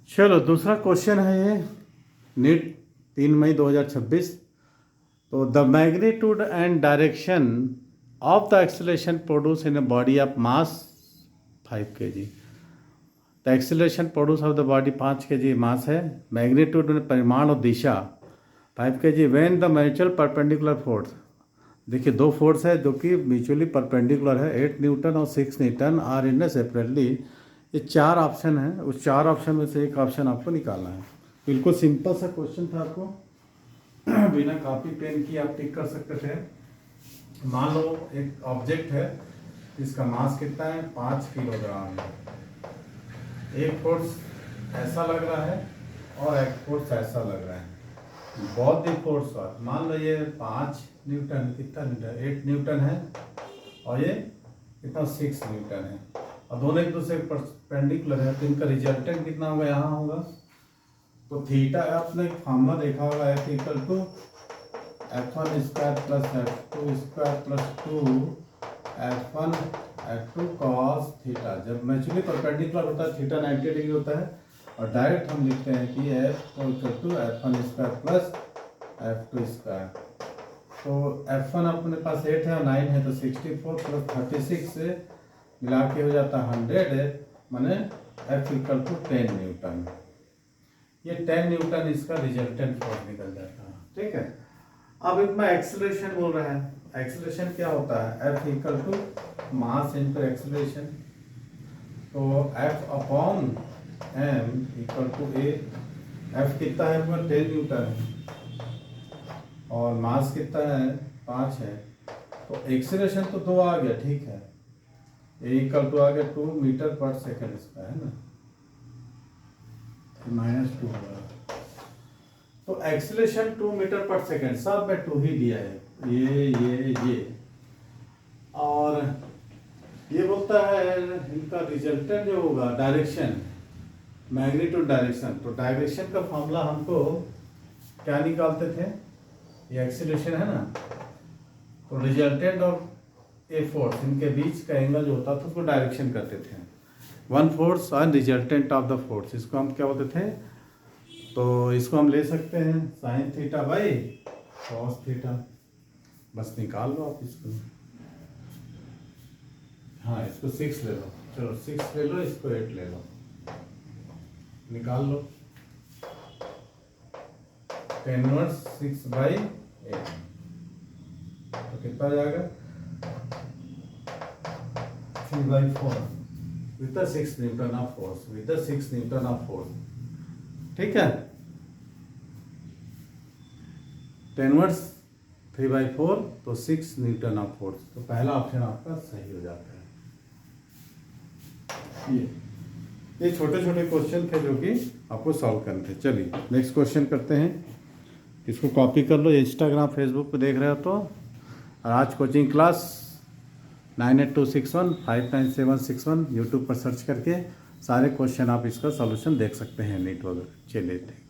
चलो दूसरा क्वेश्चन है ये, नीट 3 मई 2026। तो the magnitude and direction of the acceleration produce in a body of mass 5 kg। The acceleration produce of the body 5 kg मास है, magnitude में परिमाण और दिशा 5 kg when the mutual perpendicular force. देखिए दो फोर्स है जो कि म्यूचुअली परपेंडिकुलर है, 8 न्यूटन और 6 न्यूटन आर इन सेपरेटली। ये 4 ऑप्शन है, उस 4 ऑप्शन में से एक ऑप्शन आपको निकालना है। बिल्कुल सिंपल सा क्वेश्चन था, आपको बिना कॉपी पेन की आप टिक कर सकते थे। मान लो एक ऑब्जेक्ट है, इसका मास कितना है, 5 किलोग्राम है। एक फोर्स ऐसा लग रहा है और एक फोर्स ऐसा लग रहा है, बहुत दी फोर्स। मान लो ये 5 न्यूटन, कितना न्यूटन, 8 न्यूटन है, और ये कितना 6 न्यूटन है, और दोनों एक दूसरे के परपेंडिकुलर है, तो इनका रिजल्टेंट कितना होगा, यहाँ होगा। तो थीटा, आपने एक फार्मूला देखा होगा, F equal to F1 square plus F2 square plus 2 F1 F2 cos theta. जब म्यूचुअली परपेंडिकुलर होता है थीटा 90 डिग्री होता है, और डायरेक्ट हम लिखते हैं कि F equal to F1 square plus F2 square. तो F1 अपने पास 8 है और 9 है, तो 64 प्लस 36 से मिला के हो जाता है 100, माने F इक्वल टू 10 न्यूटन। ये 10 न्यूटन इसका रिजल्टेंट फोर्स निकल जाता है, ठीक है। अब इसमें एक्सेलरेशन बोल रहा है, एक्सेलरेशन क्या होता है, F equal to mass into acceleration. तो F upon m equal to a। F कितना है, 10 न्यूटन है, और मास कितना है, 5 है। तो एक्सेलरेशन तो 2 आ गया, ठीक है। a इक्वल टू आ गया 2 मीटर पर सेकंड, इसका है ना, -2 होगा। तो एक्सेलरेशन 2 मीटर पर सेकंड, सब में 2 ही दिया है, ये और ये बोलता है इनका रिजल्टेंट जो होगा डायरेक्शन, मैग्नीट्यूड डायरेक्शन। तो डायरेक्शन का फॉर्मूला हमको क्या निकालते थे, ये एक्सेलरेशन है ना, तो रिजल्टेंट और ए फोर्स, इनके बीच का एंगल जो होता था उसको डायरेक्शन करते थे। वन फोर्स और रिजल्टेंट ऑफ द फोर्स, इसको हम क्या बोलते थे, तो इसको हम ले सकते हैं sine theta by cos theta. बस निकाल लो आप इसको। हाँ, इसको 6 ले लो, चलो 6 ले लो, इसको 8 ले लो, निकाल लो। 10/6/8 तो कितना जाएगा, 3/4 with the 6 Newton of force, with the 6 Newton of force, ठीक है। 10/3/4 तो 6 न्यूटन ऑफ फोर्स, तो पहला ऑप्शन आपका सही हो जाता है। ये छोटे छोटे क्वेश्चन थे जो कि आपको सॉल्व करने थे। चलिए नेक्स्ट क्वेश्चन करते हैं, इसको कॉपी कर लो, इंस्टाग्राम फेसबुक पे देख रहे हो तो। और आज कोचिंग क्लास 9826159761 59761 यूट्यूब पर सर्च करके सारे क्वेश्चन आप इसका सॉल्यूशन देख सकते हैं नीट वगैरह। चलिए।